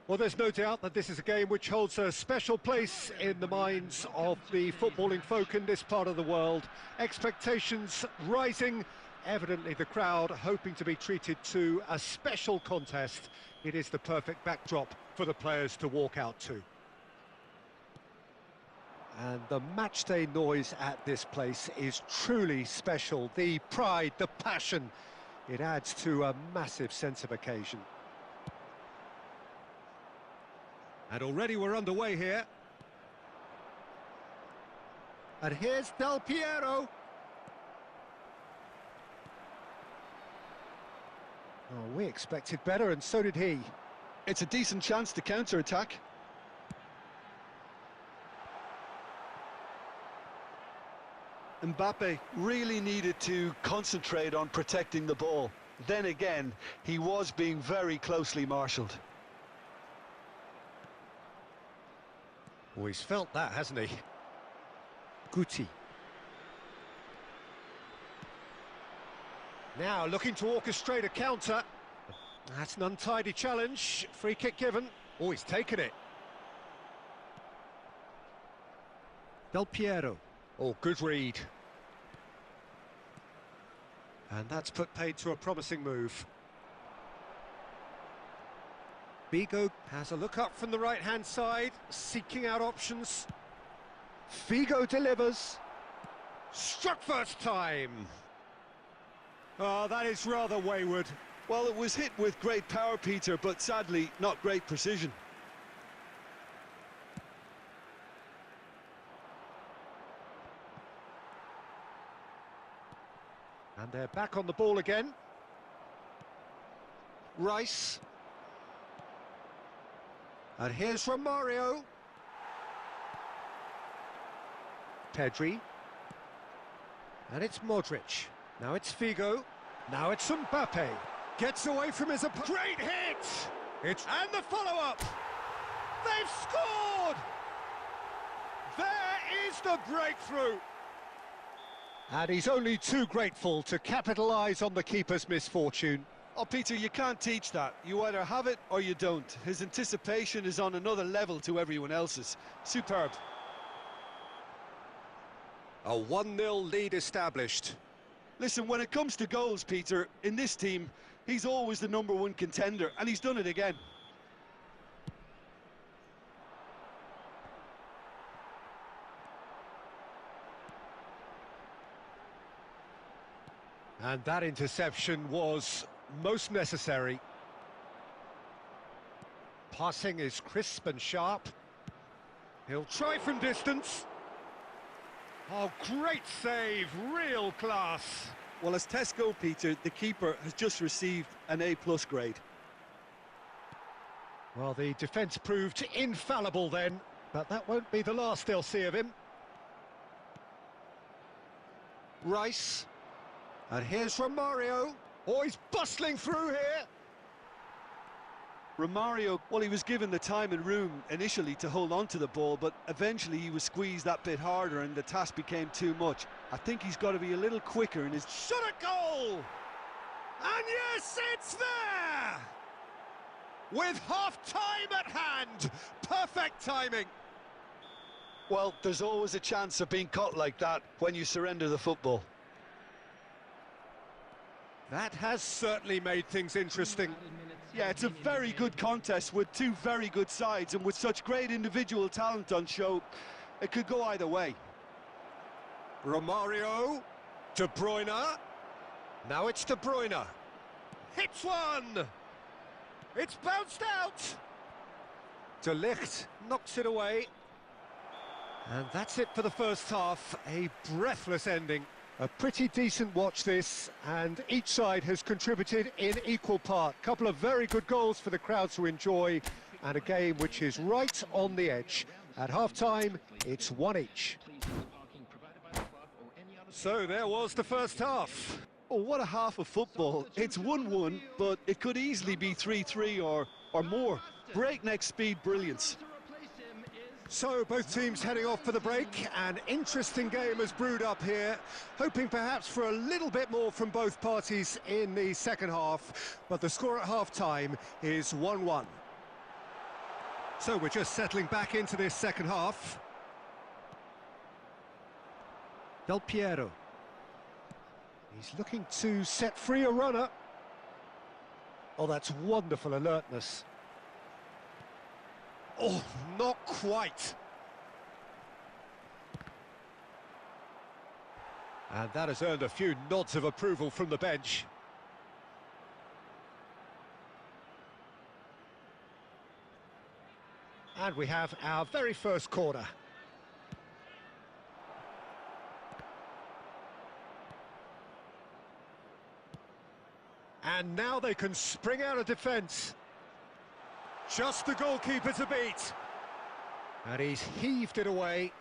Well, there's no doubt that this is a game which holds a special place in the minds of the footballing folk in this part of the world. Expectations rising, evidently the crowd hoping to be treated to a special contest. It is the perfect backdrop for the players to walk out to. And the matchday noise at this place is truly special. The pride, the passion, it adds to a massive sense of occasion. And already we're underway here. And here's Del Piero. Oh, we expected better, and so did he. It's a decent chance to counter-attack. Mbappe really needed to concentrate on protecting the ball. Then again, he was being very closely marshalled. Oh, he's felt that, hasn't he? Guti. Now looking to orchestrate a counter. That's an untidy challenge. Free kick given. Oh, he's taken it. Del Piero. Oh, good read. And that's put paid to a promising move. Figo has a look up from the right-hand side, seeking out options. Figo delivers. Struck first time. Oh, that is rather wayward. Well, it was hit with great power, Peter, but sadly, not great precision. And they're back on the ball again. Rice. And here's Romario. Pedri. And it's Modric. Now it's Figo. Now it's Mbappe. Gets away from his opponent. Great hit! And the follow-up! They've scored! There is the breakthrough! And he's only too grateful to capitalise on the keeper's misfortune. Oh, Peter, you can't teach that. You either have it or you don't. His anticipation is on another level to everyone else's. Superb. A 1-0 lead established. Listen, when it comes to goals, Peter, in this team, he's always the #1 contender, and he's done it again. And that interception was most necessary. Passing is crisp and sharp. He'll try from distance. Oh, great save, real class. Well, as tests go, Peter, the keeper has just received an A+ grade. Well, the defence proved infallible then, but that won't be the last they'll see of him. Rice. And here's Romario. Oh, he's bustling through here. Romario, well, he was given the time and room initially to hold on to the ball, but eventually he was squeezed that bit harder and the task became too much. I think he's got to be a little quicker in his... Shot at goal! And yes, it's there! With half-time at hand. Perfect timing. Well, there's always a chance of being caught like that when you surrender the football. That has certainly made things interesting. Yeah, it's a very good contest with two very good sides, and with such great individual talent on show, it could go either way. Romario, De Bruyne. Now it's De Bruyne. Hits one! It's bounced out! De Ligt knocks it away. And that's it for the first half. A breathless ending. A pretty decent watch this, and each side has contributed in equal part. Couple of very good goals for the crowd to enjoy, and a game which is right on the edge. At half-time, it's 1 each. So there was the first half. Oh, what a half of football. It's 1-1, but it could easily be 3-3 or more. Breakneck speed brilliance. So both teams heading off for the break. An interesting game has brewed up here, hoping perhaps for a little bit more from both parties in the second half, but the score at half-time is 1-1. So we're just settling back into this second half. Del Piero. He's looking to set free a runner. Oh, that's wonderful alertness. Oh, not quite. And that has earned a few nods of approval from the bench. And we have our very first corner. And now they can spring out of defence. Just the goalkeeper to beat. And he's heaved it away.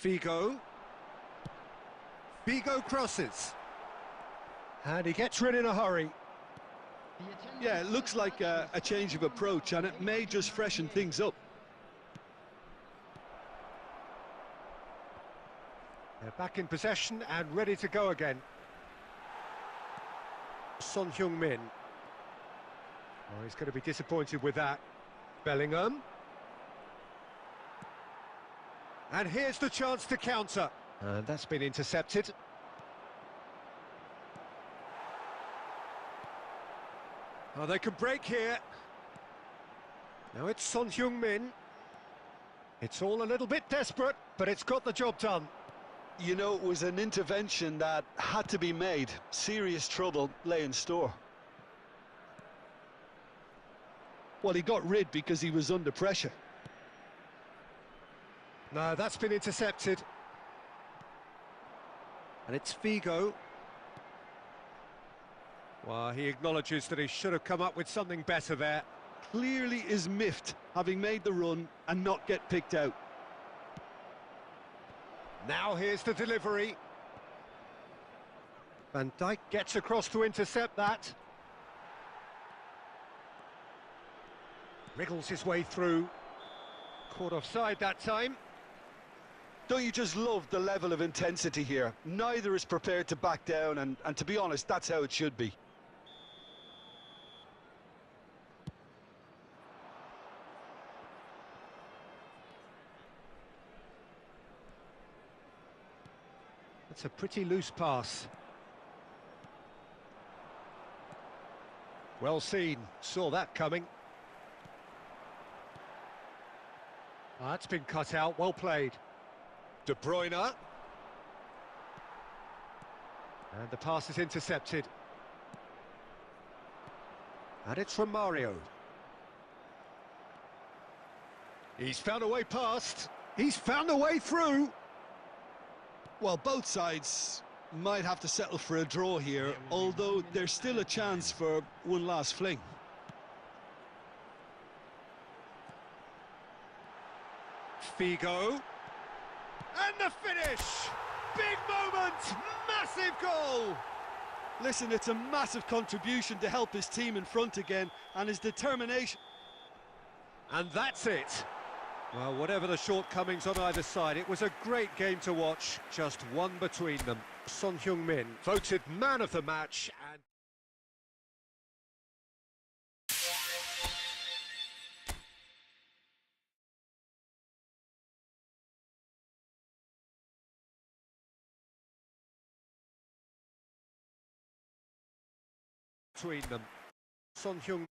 Figo crosses. And he gets rid in a hurry. Yeah, it looks like a change of approach, and it may just freshen things up. They're back in possession and ready to go again. Son Heung-min. Oh, he's going to be disappointed with that. Bellingham. And here's the chance to counter. And that's been intercepted. Oh, they can break here. Now it's Son Heung-min. It's all a little bit desperate, but it's got the job done. You know, it was an intervention that had to be made. Serious trouble lay in store. Well, he got rid because he was under pressure. No, that's been intercepted. And it's Figo. Well, he acknowledges that he should have come up with something better there. Clearly is miffed, having made the run and not get picked out. Now here's the delivery. Van Dijk gets across to intercept that. Wriggles his way through. Caught offside that time. Don't you just love the level of intensity here? Neither is prepared to back down, and to be honest, that's how it should be. It's a pretty loose pass. Well seen, saw that coming. That's been cut out, well played. De Bruyne. And the pass is intercepted. And it's from Mario. He's found a way past. He's found a way through. Well, both sides might have to settle for a draw here, although there's still a chance for one last fling. Figo. And the finish! Big moment! Massive goal! Listen, it's a massive contribution to help his team in front again, and his determination. And that's it. Well, whatever the shortcomings on either side, it was a great game to watch, just one between them. Son Heung-min voted man of the match and... between them. Son Heung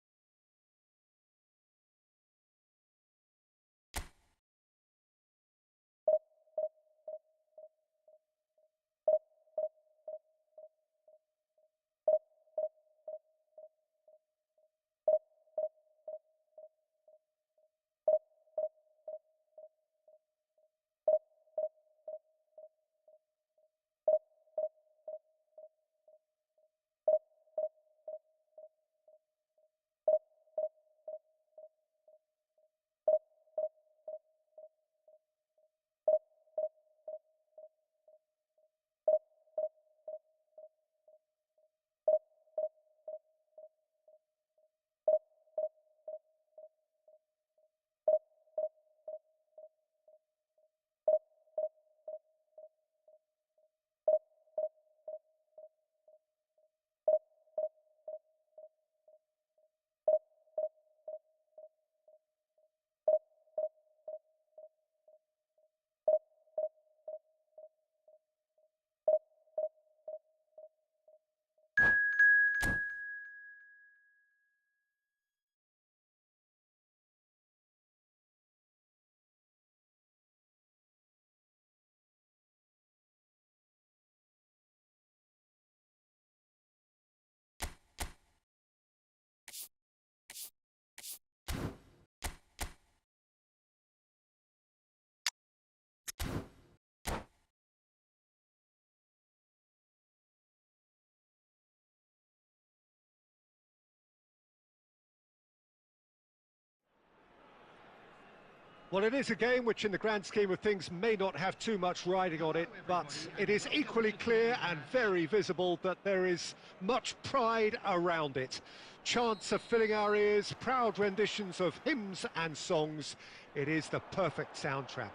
Well, it is a game which in the grand scheme of things may not have too much riding on it, but it is equally clear and very visible that there is much pride around it. Chants are filling our ears, proud renditions of hymns and songs. It is the perfect soundtrack.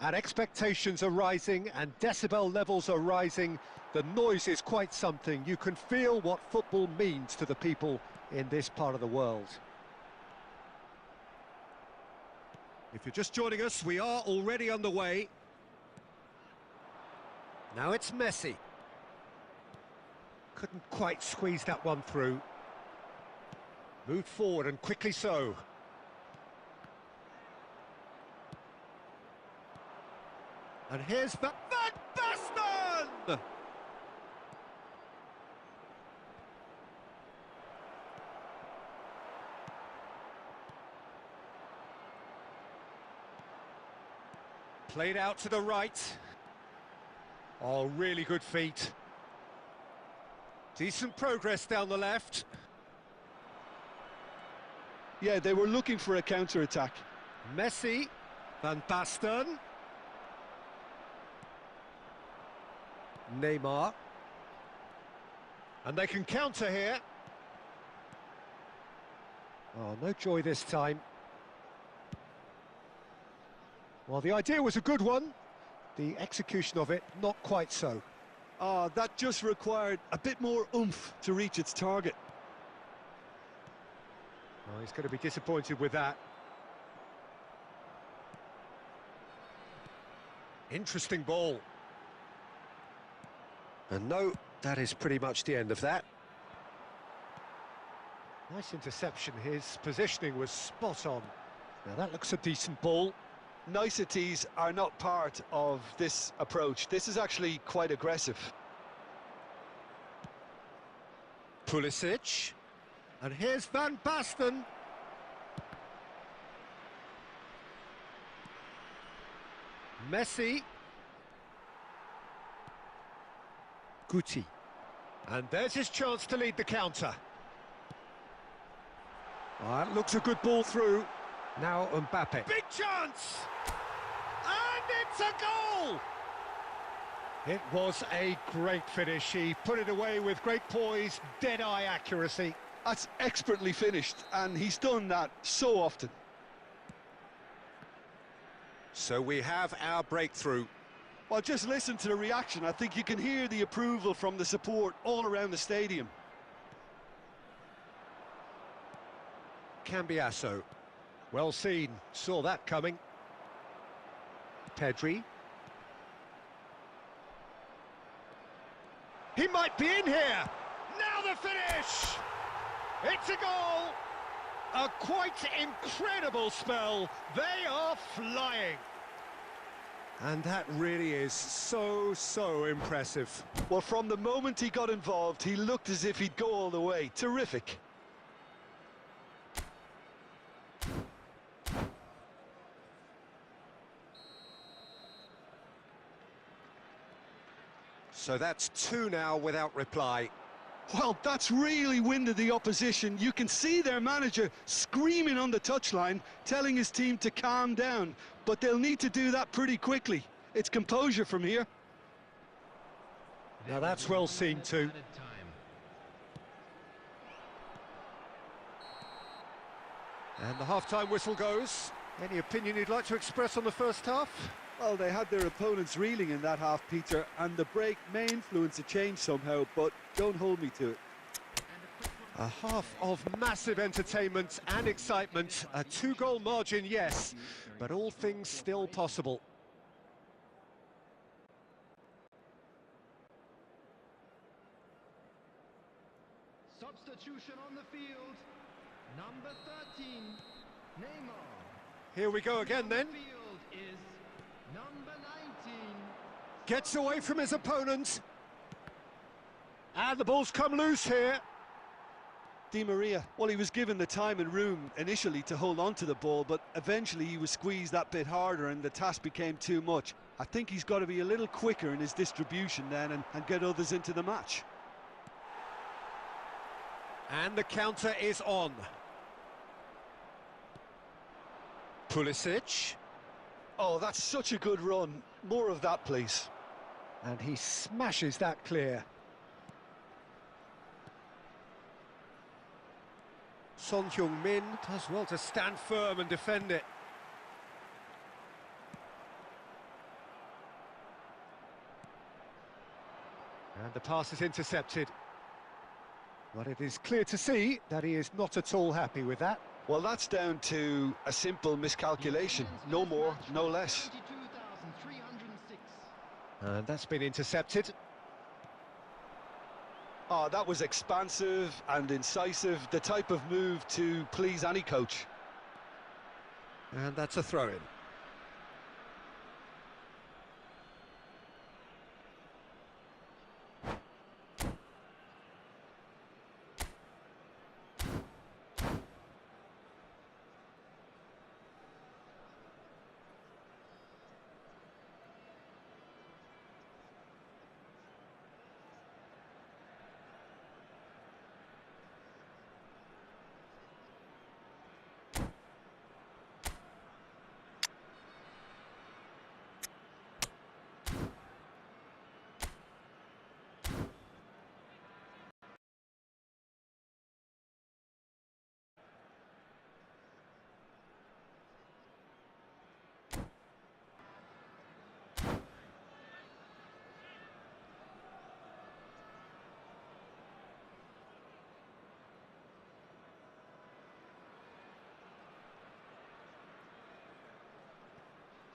And expectations are rising and decibel levels are rising. The noise is quite something. You can feel what football means to the people in this part of the world. If you're just joining us, we are already underway. Now it's Messi. Couldn't quite squeeze that one through. Moved forward and quickly so. And here's Van Basten! Played out to the right. Oh, really good feet. Decent progress down the left. Yeah, they were looking for a counter-attack. Messi, Van Basten. Neymar. And they can counter here. Oh, no joy this time. Well, the idea was a good one. The execution of it, not quite so. That just required a bit more oomph to reach its target. Oh, he's going to be disappointed with that. Interesting ball. And no, that is pretty much the end of that. Nice interception. His positioning was spot on. Now that looks a decent ball. Niceties are not part of this approach. This is actually quite aggressive. Pulisic. And here's Van Basten. Messi. Guti. And there's his chance to lead the counter. Oh, that looks a good ball through. Now Mbappe. Big chance! And it's a goal! It was a great finish. He put it away with great poise, dead-eye accuracy. That's expertly finished, and he's done that so often. So we have our breakthrough. Well, just listen to the reaction. I think you can hear the approval from the support all around the stadium. Cambiasso. Well seen, saw that coming. Pedri. He might be in here! Now the finish! It's a goal! A quite incredible spell. They are flying. And that really is so impressive. Well, from the moment he got involved, he looked as if he'd go all the way. Terrific. So that's 2 now without reply. Well, that's really winded the opposition. You can see their manager screaming on the touchline, telling his team to calm down. But they'll need to do that pretty quickly. It's composure from here. Now that's well seen too. And the half-time whistle goes. Any opinion you'd like to express on the first half? Well, they had their opponents reeling in that half, Peter, and the break may influence a change somehow, but don't hold me to it. A half of massive entertainment and excitement. A 2-goal margin, yes, but all things still possible. Substitution on the field. Number 13, Neymar. Here we go again then. Field is number 19. Gets away from his opponent. And the ball's come loose here. Di Maria, well, he was given the time and room initially to hold on to the ball, but eventually he was squeezed that bit harder and the task became too much. I think he's got to be a little quicker in his distribution then and get others into the match. And the counter is on. Pulisic. Oh, that's such a good run. More of that, please. And he smashes that clear. Son Heung-min does well to stand firm and defend it. And the pass is intercepted. But it is clear to see that he is not at all happy with that. Well, that's down to a simple miscalculation. No more, no less. And that's been intercepted. Oh, that was expansive and incisive, the type of move to please any coach. And that's a throw-in.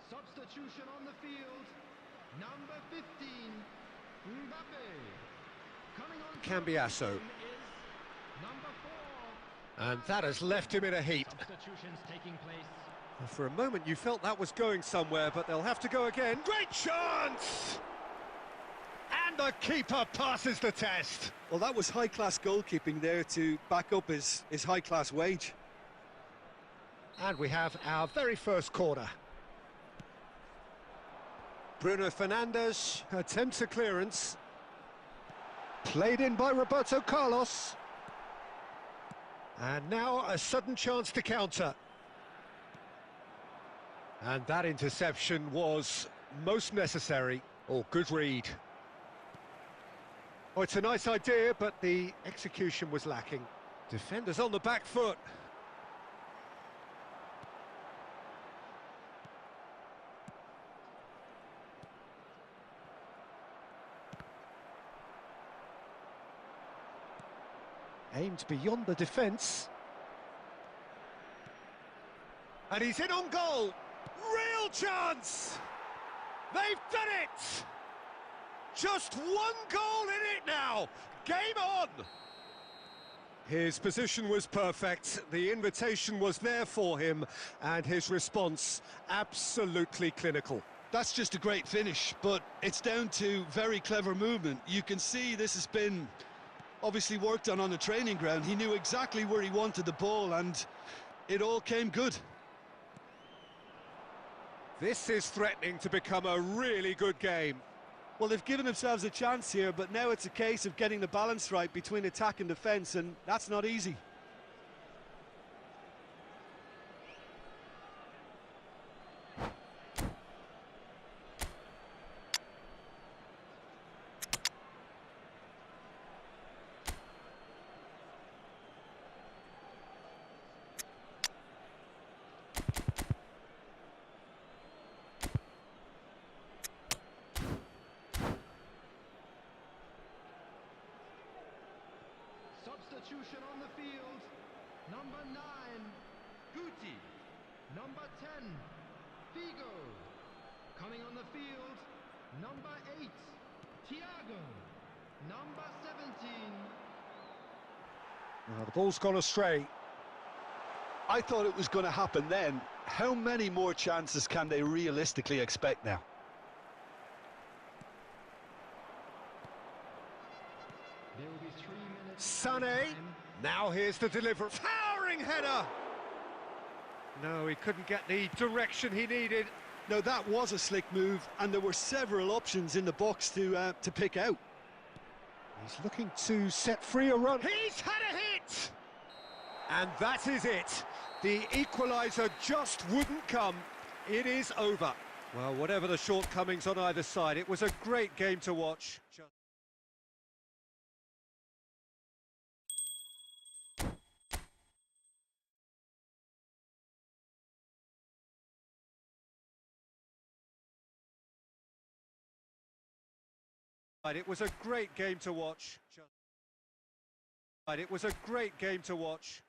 Substitution on the field. Number 15, Mbappe. Coming on Cambiasso. Number 4. And that has left him in a heap. Substitutions taking place. For a moment you felt that was going somewhere, but they'll have to go again. Great chance! And the keeper passes the test. Well, that was high-class goalkeeping there to back up his high-class wage. And we have our very first corner. Bruno Fernandes attempts a clearance. Played in by Roberto Carlos. And now a sudden chance to counter. And that interception was most necessary. Oh, good read. Oh, it's a nice idea, but the execution was lacking. Defenders on the back foot. Aimed beyond the defence. And he's in on goal. Real chance! They've done it! Just one goal in it now. Game on! His position was perfect. The invitation was there for him, and his response absolutely clinical. That's just a great finish, but it's down to very clever movement. You can see this has been obviously worked on the training ground. He knew exactly where he wanted the ball, and it all came good. This is threatening to become a really good game. Well, they've given themselves a chance here, but now it's a case of getting the balance right between attack and defence, and that's not easy. Substitution on the field. Number 9, Guti. Number 10, Figo. Coming on the field, number 8, Thiago. Number 17. Now the ball's gone astray. I thought it was going to happen then. How many more chances can they realistically expect now? There will be 3 minutes. Sané. Now here's the delivery. Towering header! No, he couldn't get the direction he needed. Now that was a slick move, and there were several options in the box to pick out. He's looking to set free a run. He's had a hit! And that is it. The equaliser just wouldn't come. It is over. Well, whatever the shortcomings on either side, it was a great game to watch. It was a great game to watch. It was a great game to watch.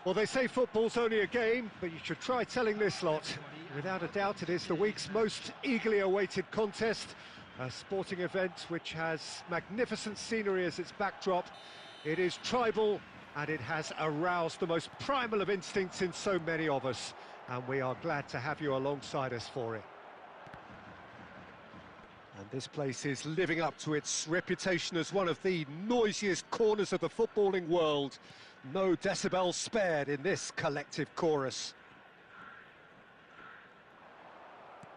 Well, they say football's only a game, but you should try telling this lot. Without a doubt, it is the week's most eagerly awaited contest, a sporting event which has magnificent scenery as its backdrop. It is tribal, and it has aroused the most primal of instincts in so many of us, and we are glad to have you alongside us for it. And this place is living up to its reputation as one of the noisiest corners of the footballing world. No decibels spared in this collective chorus.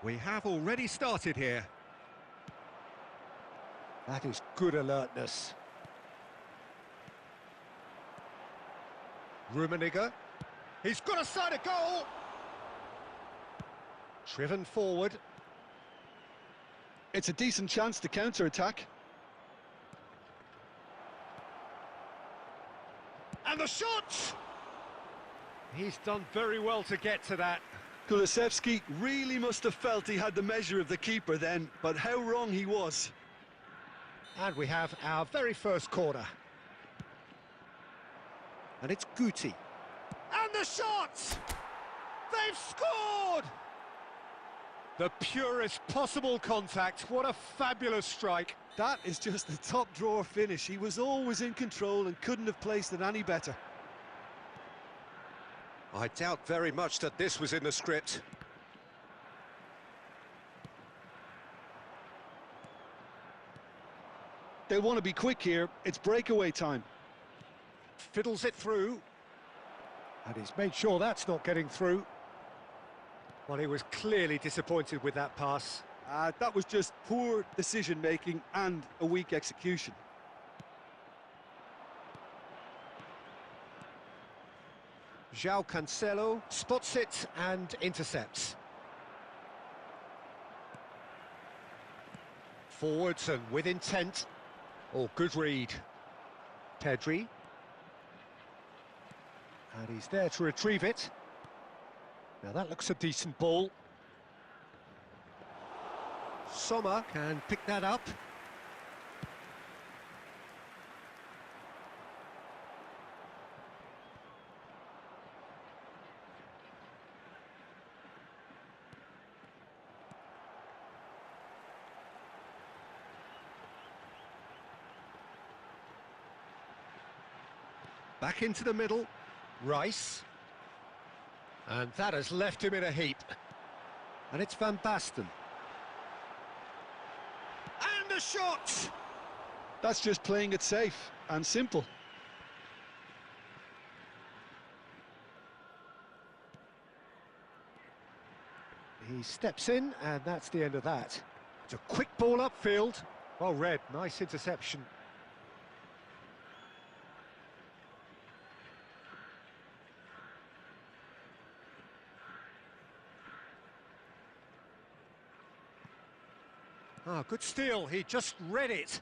We have already started here. That is good alertness. Rummenigge. He's got a side of goal! Driven forward. It's a decent chance to counter-attack. And the shot! He's done very well to get to that. Kulusevski really must have felt he had the measure of the keeper then, but how wrong he was. And we have our very first corner. And it's Guti. And the shot! They've scored! The purest possible contact. What a fabulous strike. That is just a top-drawer finish. He was always in control and couldn't have placed it any better. I doubt very much that this was in the script. They want to be quick here. It's breakaway time. Fiddles it through. And he's made sure that's not getting through. Well, he was clearly disappointed with that pass. That was just poor decision-making and a weak execution. João Cancelo spots it and intercepts. Forwards and with intent. Oh, good read. Pedri. And he's there to retrieve it. Now that looks a decent ball. Sommer can pick that up. Back into the middle. Rice. And that has left him in a heap. And it's Van Basten. And a shot! That's just playing it safe and simple. He steps in, and that's the end of that. It's a quick ball upfield. Well read, nice interception. Ah, good steal, he just read it.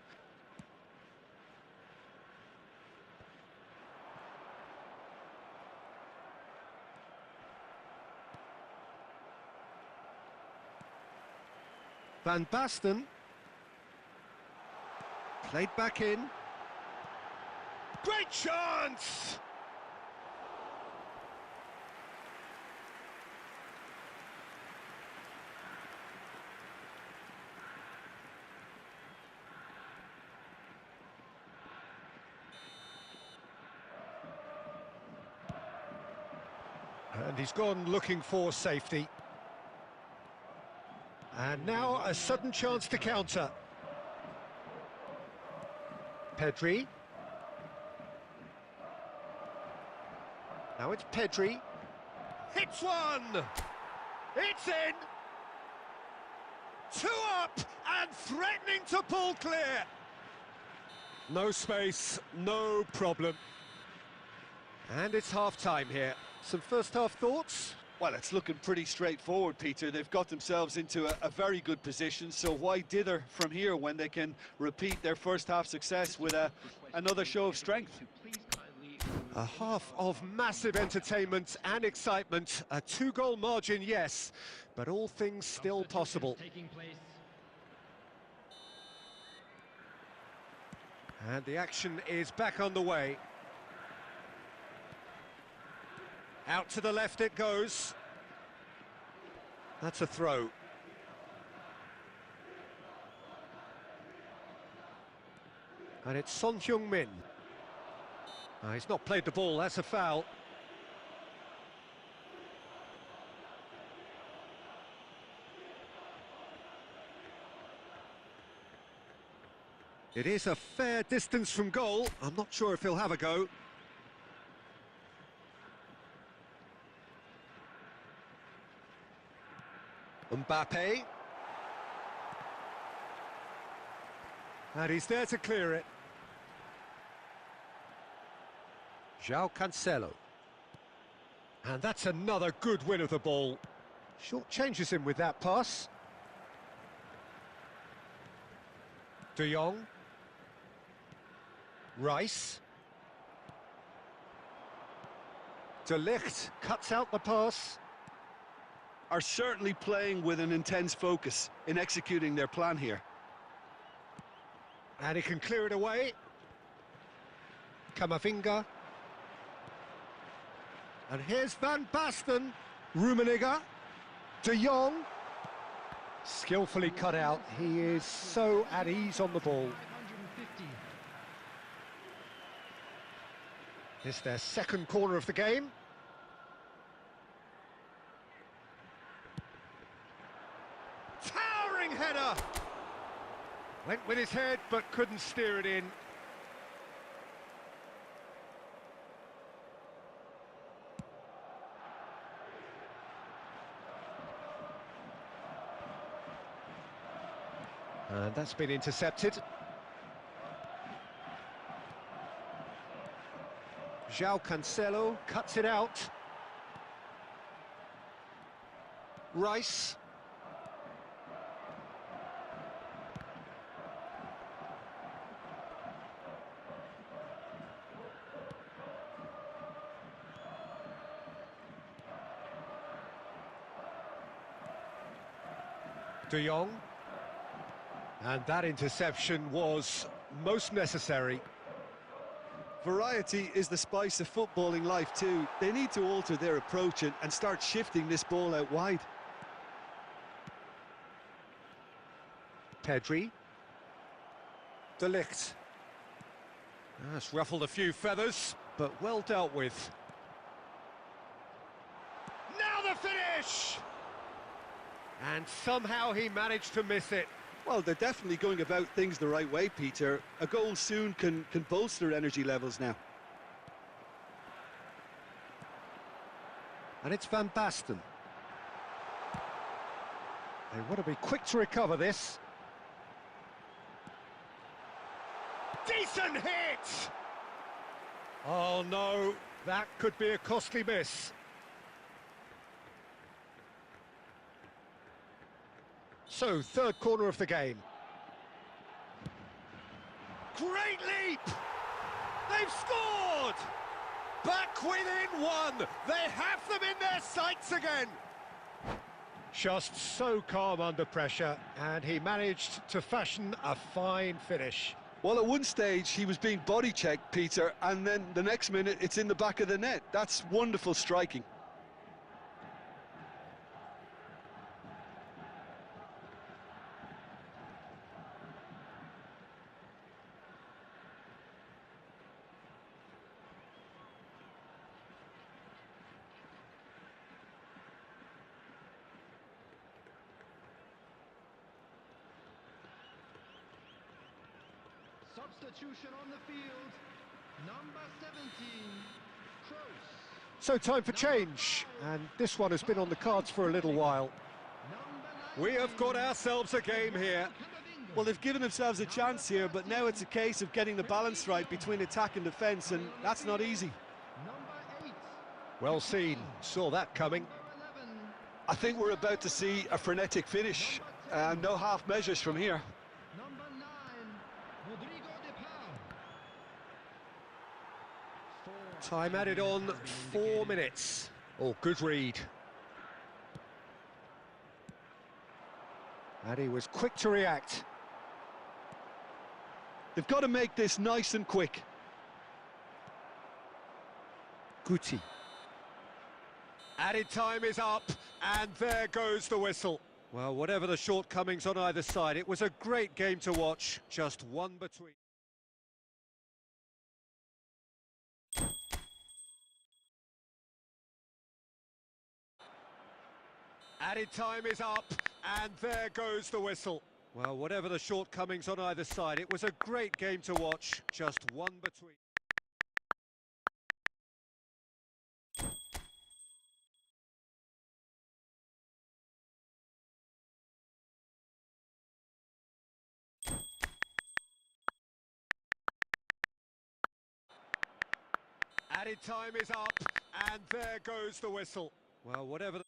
Van Basten. Played back in. Great chance! And he's gone looking for safety. And now a sudden chance to counter. Pedri. Now it's Pedri. Hits one! It's in! Two up and threatening to pull clear. No space, no problem. And it's half-time here. Some first-half thoughts? Well, it's looking pretty straightforward, Peter. They've got themselves into a very good position, so why dither from here when they can repeat their first-half success with another show of strength? A half of massive entertainment and excitement. A two-goal margin, yes, but all things still possible. And the action is back on the way. Out to the left it goes. That's a throw. And it's Son Heung-min. He's not played the ball, that's a foul. It is a fair distance from goal. I'm not sure if he'll have a go. Mbappe. And he's there to clear it. João Cancelo. And that's another good win of the ball. Short changes him with that pass. De Jong. Rice. De Ligt cuts out the pass. Are certainly playing with an intense focus in executing their plan here. And he can clear it away. Camavinga. And here's Van Basten. Rummenigge. De Jong. Skillfully cut out. He is so at ease on the ball. It's their second corner of the game. Towering header! Went with his head, but couldn't steer it in. And that's been intercepted. João Cancelo cuts it out. Rice. De Jong. And that interception was most necessary. Variety is the spice of footballing life too. They need to alter their approach and start shifting this ball out wide. Pedri. De Ligt. That's ruffled a few feathers. but well dealt with. Now the finish! And somehow he managed to miss it. Well, they're definitely going about things the right way, Peter. A goal soon can bolster energy levels now. And it's Van Basten. They want to be quick to recover this. Decent hit! Oh no, that could be a costly miss. So, third corner of the game. Great leap! They've scored! Back within one! They have them in their sights again! Just so calm under pressure, and he managed to fashion a fine finish. Well, at one stage he was being body checked, Peter, and then the next minute it's in the back of the net. That's wonderful striking. Substitution on the field. Number 17, Kroos. So time for change, and this one has been on the cards for a little while. We have got ourselves a game here. Well, they've given themselves a chance here, but now it's a case of getting the balance right between attack and defence, and that's not easy. Number 8, Well seen, saw that coming. number 11, I think we're about to see a frenetic finish. No half measures from here. number 9, Rodrigo de Paul. Time added on, 4 minutes. Oh, good read. And he was quick to react. They've got to make this nice and quick. Guti. Added time is up, and there goes the whistle. Well, whatever the shortcomings on either side, it was a great game to watch, just one between. Added time is up, and there goes the whistle. Well, whatever the shortcomings on either side, it was a great game to watch, just one between. Added time is up, and there goes the whistle. Well, whatever the...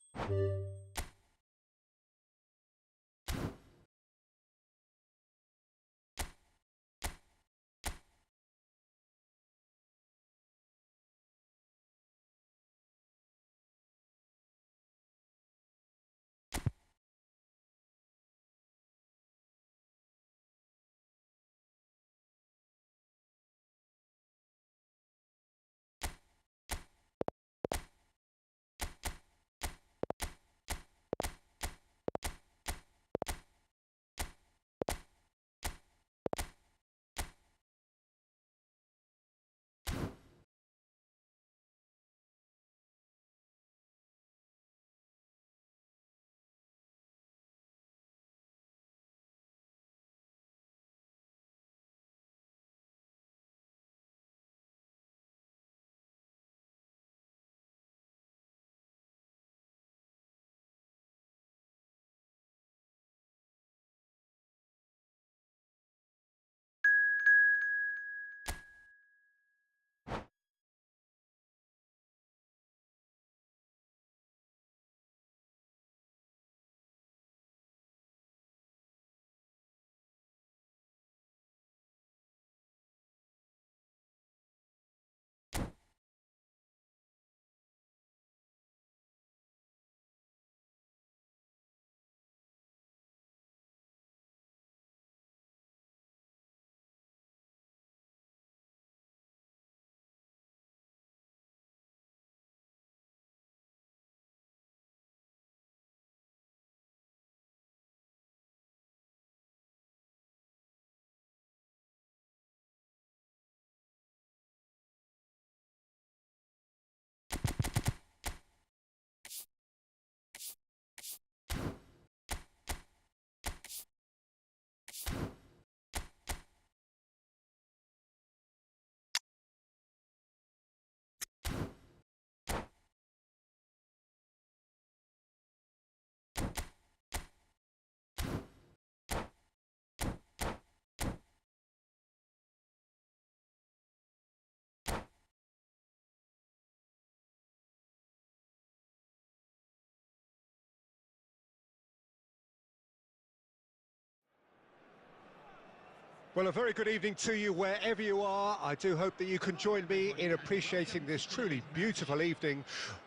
Well, a very good evening to you wherever you are. I do hope that you can join me in appreciating this truly beautiful evening,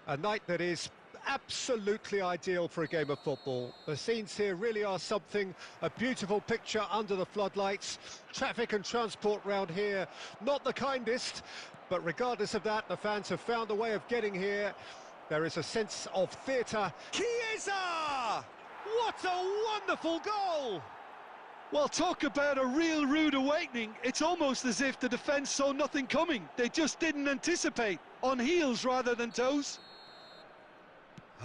a night that is absolutely ideal for a game of football. The scenes here really are something, a beautiful picture under the floodlights. Traffic and transport round here, not the kindest, but regardless of that, the fans have found a way of getting here. There is a sense of theatre. Chiesa! What a wonderful goal! Well, talk about a real rude awakening. It's almost as if the defence saw nothing coming. They just didn't anticipate. On heels rather than toes.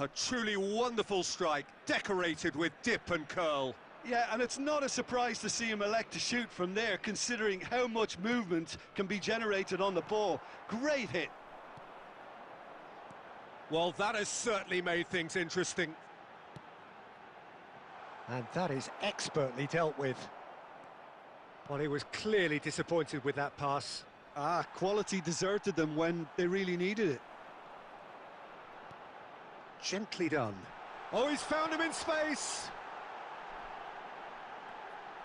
A truly wonderful strike, decorated with dip and curl. Yeah, and it's not a surprise to see him elect to shoot from there, considering how much movement can be generated on the ball. Great hit. Well, that has certainly made things interesting. And that is expertly dealt with. Well, he was clearly disappointed with that pass. Quality deserted them when they really needed it. Gently done. Oh, he's found him in space!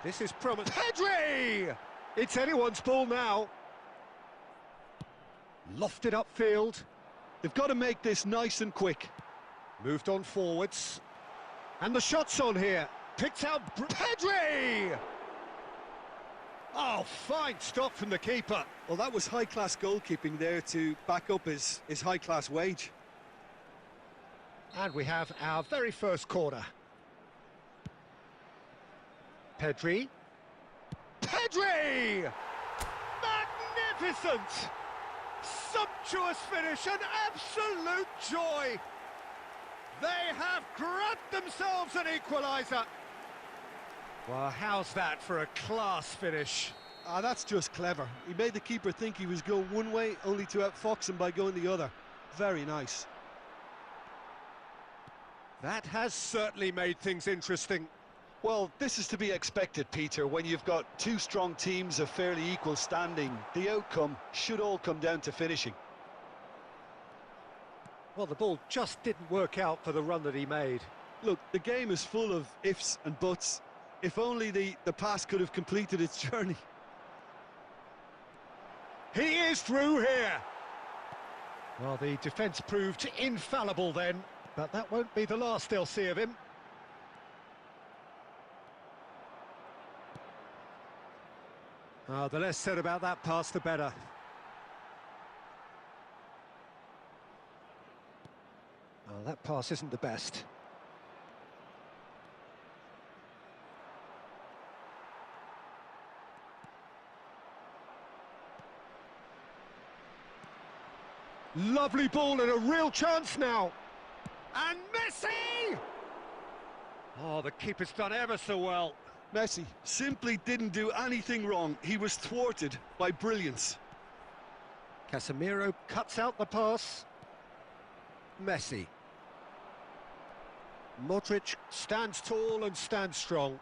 This is promising. Pedri! It's anyone's ball now. Lofted upfield. They've got to make this nice and quick. Moved on forwards. And the shot's on here. Picked out Pedri! Oh, fine stop from the keeper. Well, that was high-class goalkeeping there to back up his high-class wage. And we have our very first corner. Pedri. Pedri! Magnificent! Sumptuous finish, an absolute joy! They have grabbed themselves an equaliser. Well, how's that for a class finish? That's just clever. He made the keeper think he was going one way, only to outfox him by going the other. Very nice. That has certainly made things interesting. Well, this is to be expected, Peter, when you've got two strong teams of fairly equal standing. The outcome should all come down to finishing. Well, the ball just didn't work out for the run that he made. Look, the game is full of ifs and buts. If only the pass could have completed its journey. He is through here! Well, the defence proved infallible then, but that won't be the last they'll see of him. The less said about that pass, the better. That pass isn't the best. Lovely ball and a real chance now. And Messi! Oh, the keeper's done ever so well. Messi simply didn't do anything wrong. He was thwarted by brilliance. Casemiro cuts out the pass. Messi. Modric stands tall and stands strong.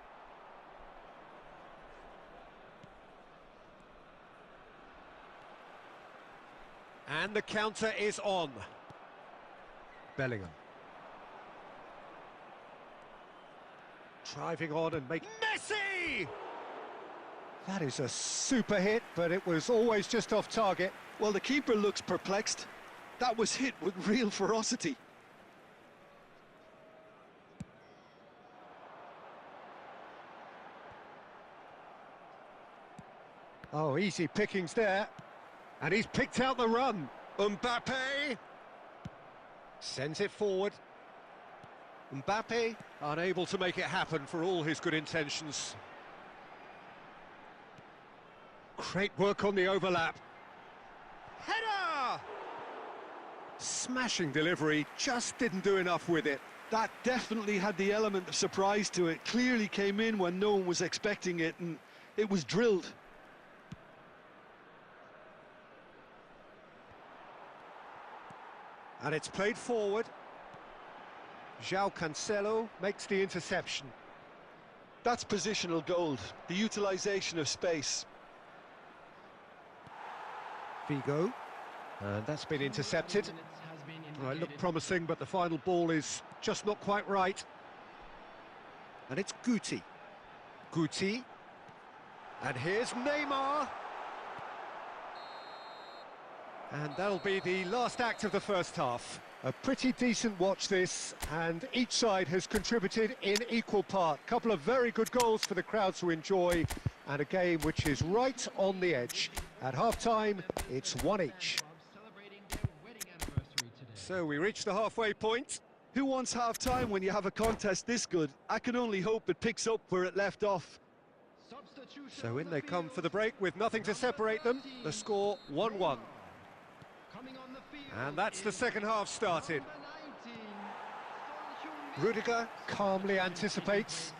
And the counter is on. Bellingham. Driving on and making... Messi! That is a super hit, but it was always just off target. Well, the keeper looks perplexed. That was hit with real ferocity. Oh, easy pickings there. And he's picked out the run. Mbappe sends it forward. Mbappe unable to make it happen for all his good intentions. Great work on the overlap. Header! Smashing delivery, just didn't do enough with it. That definitely had the element of surprise to it. Clearly came in when no one was expecting it, and it was drilled. And it's played forward. João Cancelo makes the interception. That's positional gold, the utilisation of space. Figo. And that's been intercepted. Well, it looked promising, but the final ball is just not quite right. And it's Guti. Guti. And here's Neymar. And that'll be the last act of the first half. A pretty decent watch this, and each side has contributed in equal part. Couple of very good goals for the crowd to enjoy, and a game which is right on the edge. At half-time, it's one each. So we reach the halfway point. Who wants half-time when you have a contest this good? I can only hope it picks up where it left off. So in they come for the break with nothing to separate them. The score 1-1. And that's the second half started. Rudiger calmly anticipates.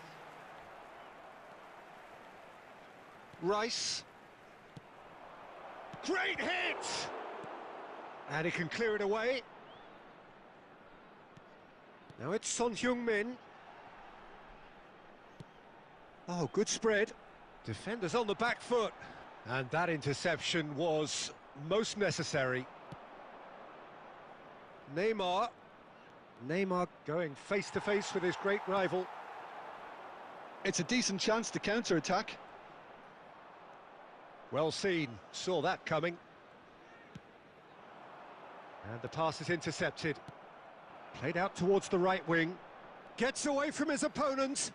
Rice. Great hit! And he can clear it away. Now it's Son Heung-min. Oh, good spread. Defenders on the back foot. And that interception was most necessary. Neymar. Neymar going face-to-face with his great rival. It's a decent chance to counter-attack. Well seen, saw that coming. And the pass is intercepted. Played out towards the right wing. Gets away from his opponent.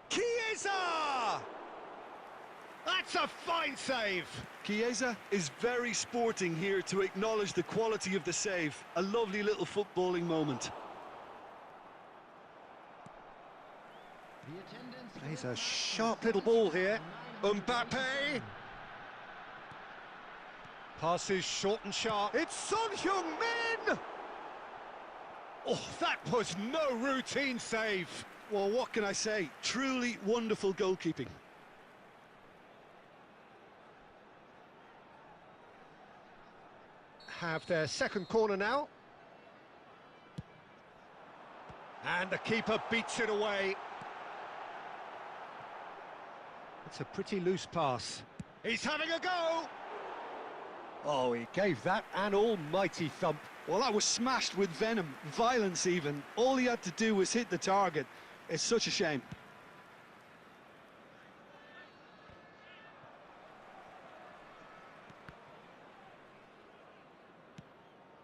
Chiesa! That's a fine save! Chiesa is very sporting here to acknowledge the quality of the save. A lovely little footballing moment. Plays a sharp little ball here. Mbappe! Passes short and sharp. It's Son Heung-min! Oh, that was no routine save. Well, what can I say? Truly wonderful goalkeeping. Have their second corner now. And the keeper beats it away. It's a pretty loose pass. He's having a go! Oh, he gave that an almighty thump. Well, that was smashed with venom, violence even. All he had to do was hit the target. It's such a shame.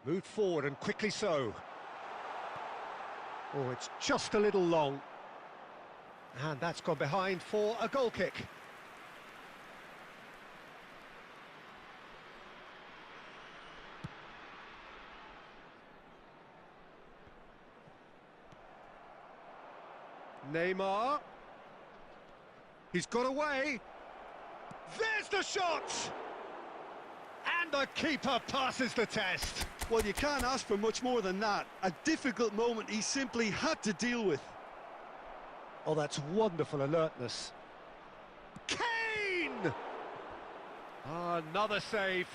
Moved forward and quickly so. Oh, it's just a little long. And that's gone behind for a goal kick. Neymar. He's got away. There's the shot! And the keeper passes the test. Well, you can't ask for much more than that. A difficult moment he simply had to deal with. Oh, that's wonderful alertness. Kane! Another save.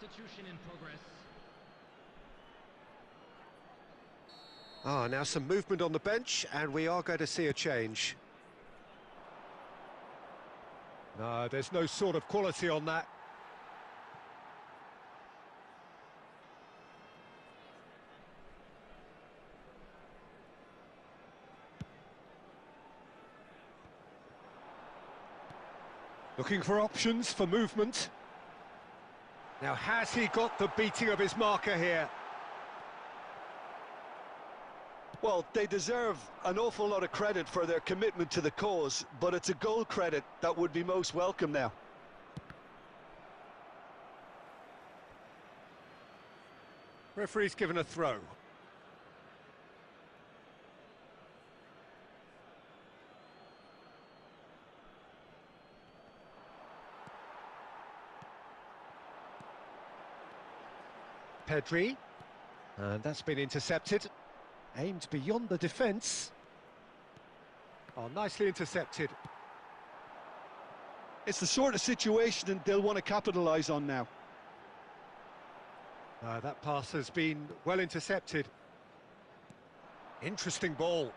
Substitution in progress. Now some movement on the bench, and we are going to see a change. No, there's no sort of quality on that. Looking for options for movement. Now, has he got the beating of his marker here? Well, they deserve an awful lot of credit for their commitment to the cause, but it's a goal credit that would be most welcome now. Referee's given a throw. Pedri, and that's been intercepted. Aimed beyond the defence. Oh, nicely intercepted. It's the sort of situation they'll want to capitalise on now. That pass has been well intercepted. Interesting ball.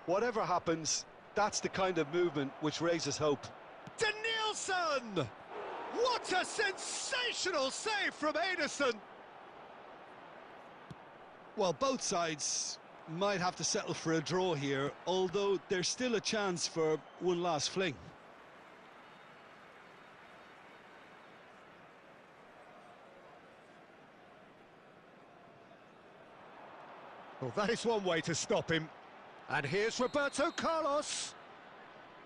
Whatever happens, that's the kind of movement which raises hope. Danielson! What a sensational save from Ederson! Well, both sides might have to settle for a draw here, although there's still a chance for one last fling. Well, that is one way to stop him. And here's Roberto Carlos.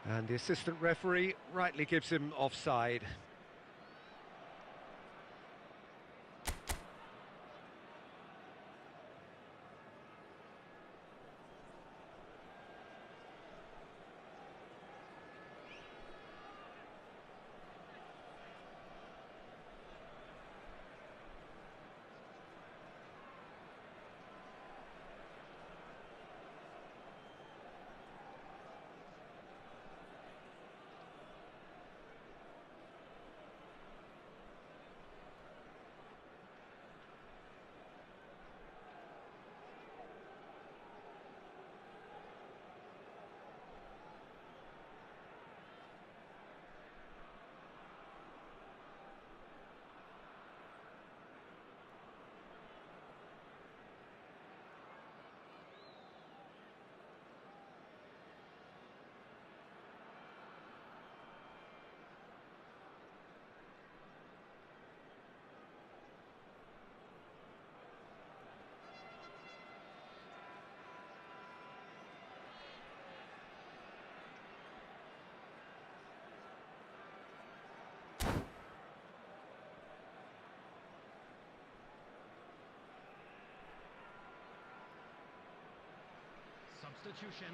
And the assistant referee rightly gives him offside. Substitution.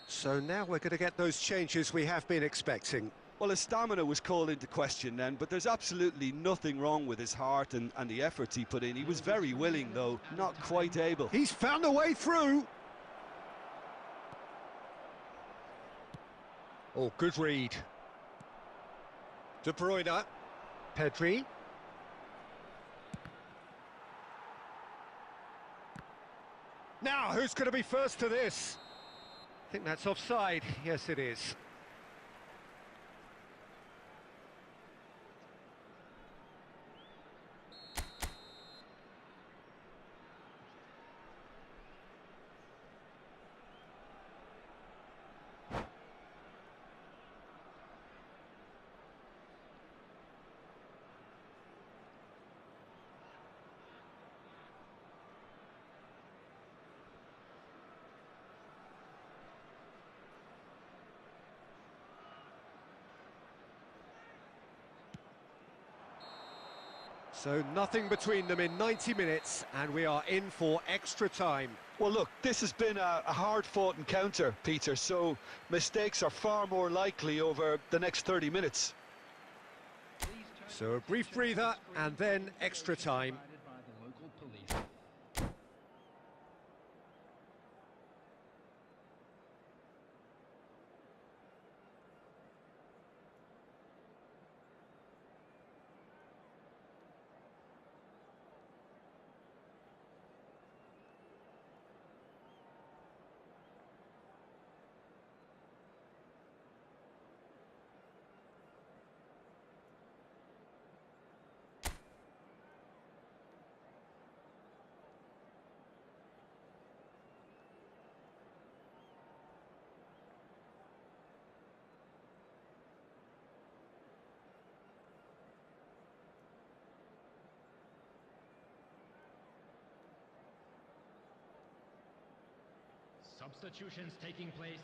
So now we're going to get those changes we have been expecting. Well, his stamina was called into question then, but there's absolutely nothing wrong with his heart and the efforts he put in. He was very willing, though, not quite able. He's found a way through. Oh, good read. De Bruyne. Pedri. Now, who's going to be first to this? I think that's offside. Yes, it is. So nothing between them in 90 minutes, and we are in for extra time. Well, look, this has been a hard-fought encounter, Peter, so mistakes are far more likely over the next 30 minutes. So a brief breather, and then extra time. Substitutions taking place.